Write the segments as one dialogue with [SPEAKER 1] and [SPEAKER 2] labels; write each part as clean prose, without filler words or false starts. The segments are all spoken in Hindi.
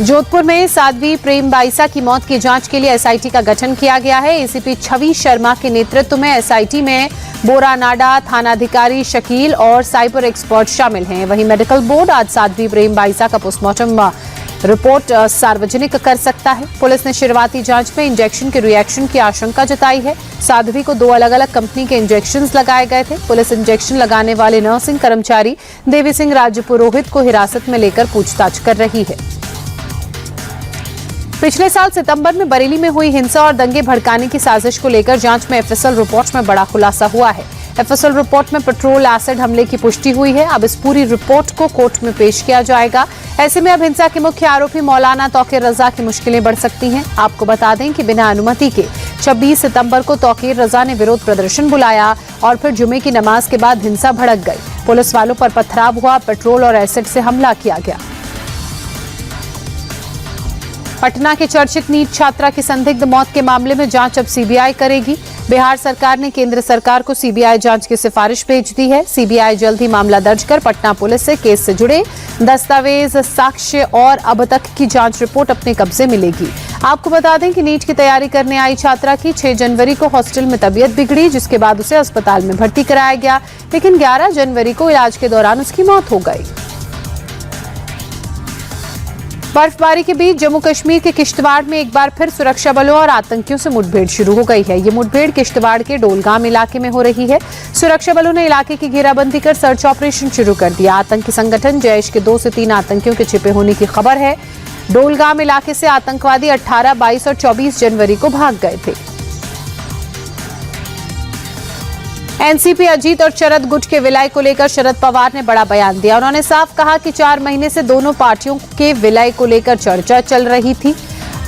[SPEAKER 1] जोधपुर में साध्वी प्रेम बाइसा की मौत की जांच के लिए एसआईटी का गठन किया गया है। एसीपी छवि शर्मा के नेतृत्व में एसआईटी में बोरानाडा थानाधिकारी शकील और साइबर एक्सपर्ट शामिल हैं। वहीं मेडिकल बोर्ड आज साध्वी प्रेम बाइसा का पोस्टमार्टम रिपोर्ट सार्वजनिक कर सकता है। पुलिस ने शुरुआती जांच में इंजेक्शन के रिएक्शन की आशंका जताई है। साध्वी को 2 अलग-अलग कंपनी के इंजेक्शंस लगाए गए थे। पुलिस इंजेक्शन लगाने वाले नर्सिंग कर्मचारी देवी सिंह राजपुरोहित को हिरासत में लेकर पूछताछ कर रही है। पिछले साल सितंबर में बरेली में हुई हिंसा और दंगे भड़काने की साजिश को लेकर जांच में एफएसएल रिपोर्ट में बड़ा खुलासा हुआ है। एफएसएल रिपोर्ट में पेट्रोल एसिड हमले की पुष्टि हुई है। अब इस पूरी रिपोर्ट को कोर्ट में पेश किया जाएगा। ऐसे में अब हिंसा के मुख्य आरोपी मौलाना तौकीर रजा की मुश्किलें बढ़ सकती हैं। आपको बता दें कि बिना अनुमति के 26 सितंबर को तौकीर रजा ने विरोध प्रदर्शन बुलाया और फिर जुमे की नमाज के बाद हिंसा भड़क गई। पुलिस वालों पर पथराव हुआ, पेट्रोल और एसिड से हमला किया गया। पटना के चर्चित नीट छात्रा की संदिग्ध मौत के मामले में जांच अब सीबीआई करेगी। बिहार सरकार ने केंद्र सरकार को सीबीआई जांच की सिफारिश भेज दी है। सीबीआई जल्द ही मामला दर्ज कर पटना पुलिस से केस से जुड़े दस्तावेज, साक्ष्य और अब तक की जांच रिपोर्ट अपने कब्जे में लेगी। आपको बता दें कि नीट की तैयारी करने आई छात्रा की 6 जनवरी को हॉस्टल में तबीयत बिगड़ी, जिसके बाद उसे अस्पताल में भर्ती कराया गया, लेकिन 11 जनवरी को इलाज के दौरान उसकी मौत हो गई। बर्फबारी के बीच जम्मू कश्मीर के किश्तवाड़ में एक बार फिर सुरक्षा बलों और आतंकियों से मुठभेड़ शुरू हो गई है। ये मुठभेड़ किश्तवाड़ के डोलगाम इलाके में हो रही है। सुरक्षा बलों ने इलाके की घेराबंदी कर सर्च ऑपरेशन शुरू कर दिया। आतंकी संगठन जैश के 2 से 3 आतंकियों के छिपे होने की खबर है। डोलगाम इलाके से आतंकवादी 18, 22 और 24 जनवरी को भाग गए थे। एनसीपी अजीत और शरद गुट के विलय को लेकर शरद पवार ने बड़ा बयान दिया। उन्होंने साफ कहा कि 4 महीने से दोनों पार्टियों के विलय को लेकर चर्चा चल रही थी।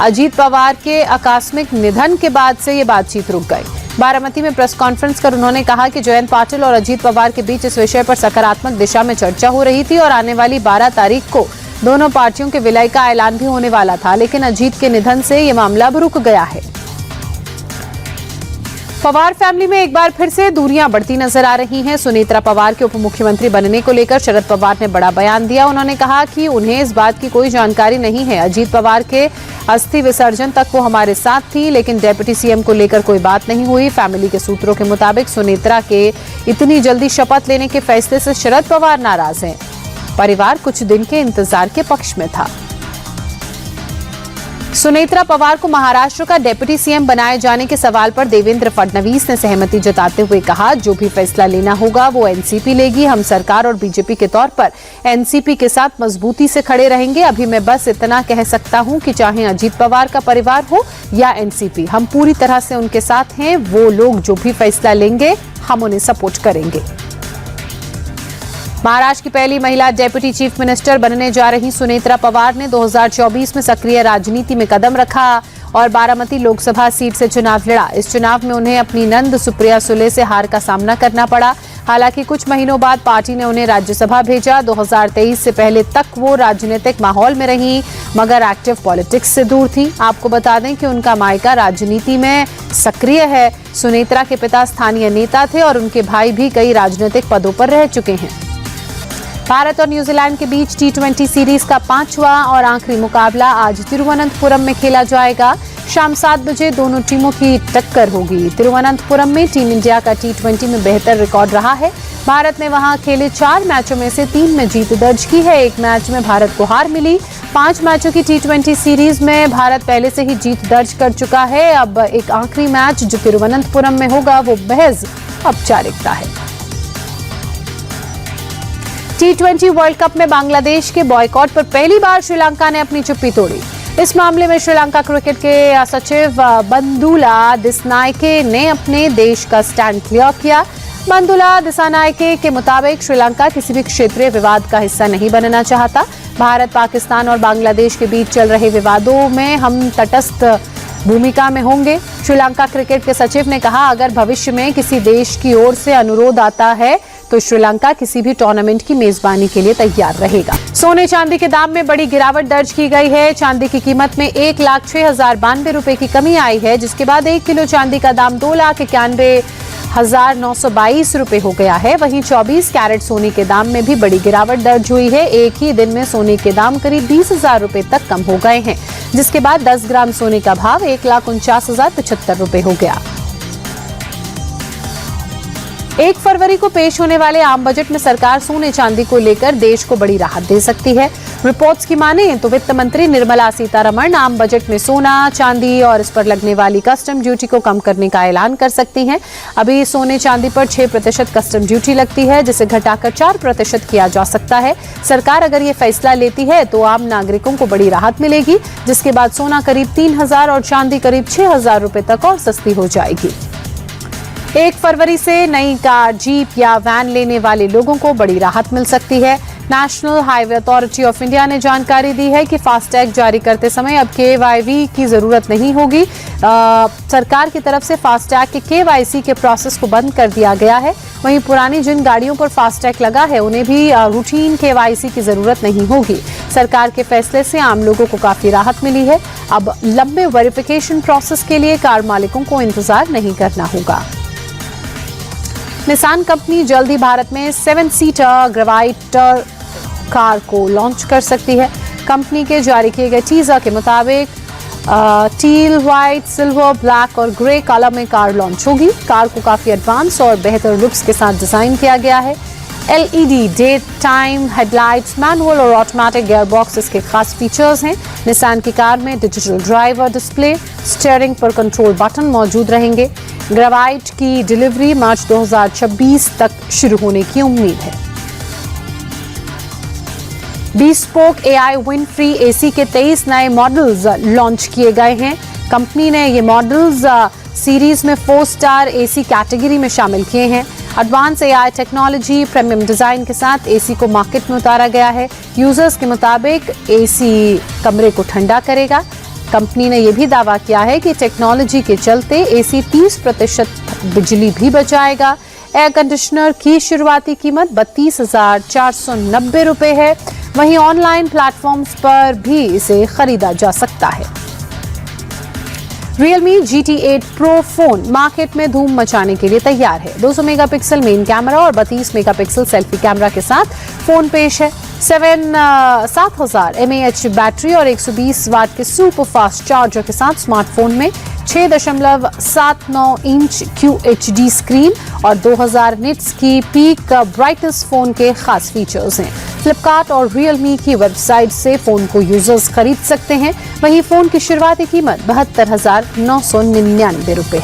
[SPEAKER 1] अजीत पवार के आकस्मिक निधन के बाद से ये बातचीत रुक गई। बारामती में प्रेस कॉन्फ्रेंस कर उन्होंने कहा कि जयंत पाटिल और अजीत पवार के बीच इस विषय पर सकारात्मक दिशा में चर्चा हो रही थी और आने वाली 12 तारीख को दोनों पार्टियों के विलय का ऐलान भी होने वाला था, लेकिन अजीत के निधन से ये मामला अब रुक गया है। पवार फैमिली में एक बार फिर से दूरियां बढ़ती नजर आ रही हैं। सुनेत्रा पवार के उप मुख्यमंत्री बनने को लेकर शरद पवार ने बड़ा बयान दिया। उन्होंने कहा कि उन्हें इस बात की कोई जानकारी नहीं है। अजीत पवार के अस्थि विसर्जन तक वो हमारे साथ थी, लेकिन डिप्टी सीएम को लेकर कोई बात नहीं हुई। फैमिली के सूत्रों के मुताबिक सुनेत्रा के इतनी जल्दी शपथ लेने के फैसले से शरद पवार नाराज हैं। परिवार कुछ दिन के इंतजार के पक्ष में था। सुनेत्रा पवार को महाराष्ट्र का डिप्टी सीएम बनाए जाने के सवाल पर देवेंद्र फडणवीस ने सहमति जताते हुए कहा, जो भी फैसला लेना होगा वो एनसीपी लेगी। हम सरकार और बीजेपी के तौर पर एनसीपी के साथ मजबूती से खड़े रहेंगे। अभी मैं बस इतना कह सकता हूं कि चाहे अजीत पवार का परिवार हो या एनसीपी, हम पूरी तरह से उनके साथ हैं। वो लोग जो भी फैसला लेंगे हम उन्हें सपोर्ट करेंगे। महाराष्ट्र की पहली महिला डेप्यूटी चीफ मिनिस्टर बनने जा रही सुनेत्रा पवार ने 2024 में सक्रिय राजनीति में कदम रखा और बारामती लोकसभा सीट से चुनाव लड़ा। इस चुनाव में उन्हें अपनी नंद सुप्रिया सुले से हार का सामना करना पड़ा। हालांकि कुछ महीनों बाद पार्टी ने उन्हें राज्यसभा भेजा। 2023 से पहले तक वो राजनीतिक माहौल में रही, मगर एक्टिव पॉलिटिक्स से दूर थी। आपको बता दें कि उनका मायका राजनीति में सक्रिय है। सुनेत्रा के पिता स्थानीय नेता थे और उनके भाई भी कई राजनीतिक पदों पर रह चुके हैं। भारत और न्यूजीलैंड के बीच T20 सीरीज का 5वां और आखिरी मुकाबला आज तिरुवनंतपुरम में खेला जाएगा। शाम 7 बजे दोनों टीमों की टक्कर होगी। तिरुवनंतपुरम में टीम इंडिया का T20 में बेहतर रिकॉर्ड रहा है। भारत ने वहां खेले 4 मैचों में से 3 में जीत दर्ज की है। एक मैच में भारत को हार मिली। 5 मैचों की T20 सीरीज में भारत पहले से ही जीत दर्ज कर चुका है। अब एक आखिरी मैच जो तिरुवनंतपुरम में होगा वो महज औपचारिकता है। T20 वर्ल्ड कप में बांग्लादेश के बॉयकॉट पर पहली बार श्रीलंका ने अपनी चुप्पी तोड़ी। इस मामले में श्रीलंका क्रिकेट के सचिव बंदुला दिसनायके ने अपने देश का स्टैंड क्लियर किया। बंदुला दिसानायके के मुताबिक श्रीलंका किसी भी क्षेत्रीय विवाद का हिस्सा नहीं बनना चाहता। भारत, पाकिस्तान और बांग्लादेश के बीच चल रहे विवादों में हम तटस्थ भूमिका में होंगे। श्रीलंका क्रिकेट के सचिव ने कहा, अगर भविष्य में किसी देश की ओर से अनुरोध आता है तो श्रीलंका किसी भी टूर्नामेंट की मेजबानी के लिए तैयार रहेगा। सोने चांदी के दाम में बड़ी गिरावट दर्ज की गई है। चांदी की कीमत में 1,06,092 रुपए की कमी आई है, जिसके बाद 1 किलो चांदी का दाम 2,91,000 1922 रुपए हो गया है। वहीं 24 कैरेट सोने के दाम में भी बड़ी गिरावट दर्ज हुई है। एक ही दिन में सोने के दाम करीब 20,000 रुपए तक कम हो गए हैं, जिसके बाद 10 ग्राम सोने का भाव 1,49,075 रुपए हो गया। 1 फरवरी को पेश होने वाले आम बजट में सरकार सोने चांदी को लेकर देश को बड़ी राहत दे सकती है। रिपोर्ट्स की माने तो वित्त मंत्री निर्मला सीतारमण आम बजट में सोना, चांदी और इस पर लगने वाली कस्टम ड्यूटी को कम करने का ऐलान कर सकती हैं। अभी सोने चांदी पर 6% कस्टम ड्यूटी लगती है, जिसे घटाकर 4% किया जा सकता है। सरकार अगर ये फैसला लेती है तो आम नागरिकों को बड़ी राहत मिलेगी, जिसके बाद सोना करीब 3,000 और चांदी करीब 6,000 रुपए तक और सस्ती हो जाएगी। 1 फरवरी से नई कार, जीप या वैन लेने वाले लोगों को बड़ी राहत मिल सकती है। National highway authority of India ने जानकारी दी है कि फास्टैग जारी करते समय अब KYV की जरूरत नहीं होगी। सरकार की तरफ से फास्टैग के KYC के प्रोसेस को बंद कर दिया गया है। वहीं पुरानी जिन गाड़ियों पर फास्टैग लगा है उन्हें भी रूटीन KYC की जरूरत नहीं होगी। सरकार के फैसले से आम लोगों को काफी राहत मिली है। अब लंबे वेरिफिकेशन प्रोसेस के लिए कार मालिकों को इंतजार नहीं करना होगा। निसान कंपनी जल्द ही भारत में 7 सीटर ग्रेवाइट कार को लॉन्च कर सकती है। कंपनी के जारी किए गए टीजर के मुताबिक टील, व्हाइट, सिल्वर, ब्लैक और ग्रे कलर में कार लॉन्च होगी। कार को काफी एडवांस और बेहतर लुक्स के साथ डिजाइन किया गया है। LED day time headlights, manual और ऑटोमेटिक गियरबॉक्स इसके खास फीचर्स हैं। निसान की कार में डिजिटल ड्राइवर डिस्प्ले, स्टीयरिंग पर कंट्रोल बटन मौजूद रहेंगे। ग्रेवाइट की डिलीवरी मार्च 2026 तक शुरू होने की उम्मीद है। bespoke AI wind free AC के 23 नए मॉडल्स लॉन्च किए गए हैं। कंपनी ने ये मॉडल्स सीरीज में 4 स्टार AC कैटेगरी में शामिल किए हैं। Advance AI technology, premium design के साथ AC को मार्केट में उतारा गया है। यूजर्स के मुताबिक AC कमरे को ठंडा करेगा। कंपनी ने यह भी दावा किया है कि टेक्नोलॉजी के चलते AC 30% बिजली भी बचाएगा। एयर कंडीशनर की शुरुआती कीमत 32,490 रुपए है। वहीं ऑनलाइन प्लेटफॉर्म्स पर भी इसे खरीदा जा सकता है। Realme GT8 Pro phone market में धूम मचाने के लिए तैयार है। 200 मेगापिक्सल मेन कैमरा और 32 मेगापिक्सल सेल्फी कैमरा के साथ फोन पेश है। 7000 mAh बैटरी और 120 वाट के सुपर फास्ट चार्जर के साथ स्मार्टफोन में 6.79 इंच QHD स्क्रीन और 2000 निट्स की पीक ब्राइटनेस फोन के खास फीचर्स हैं। फ्लिपकार्ट और Realme की वेबसाइट से फोन को यूजर्स खरीद सकते हैं। वहीं फोन की शुरुआती कीमत 72,999 रुपए है।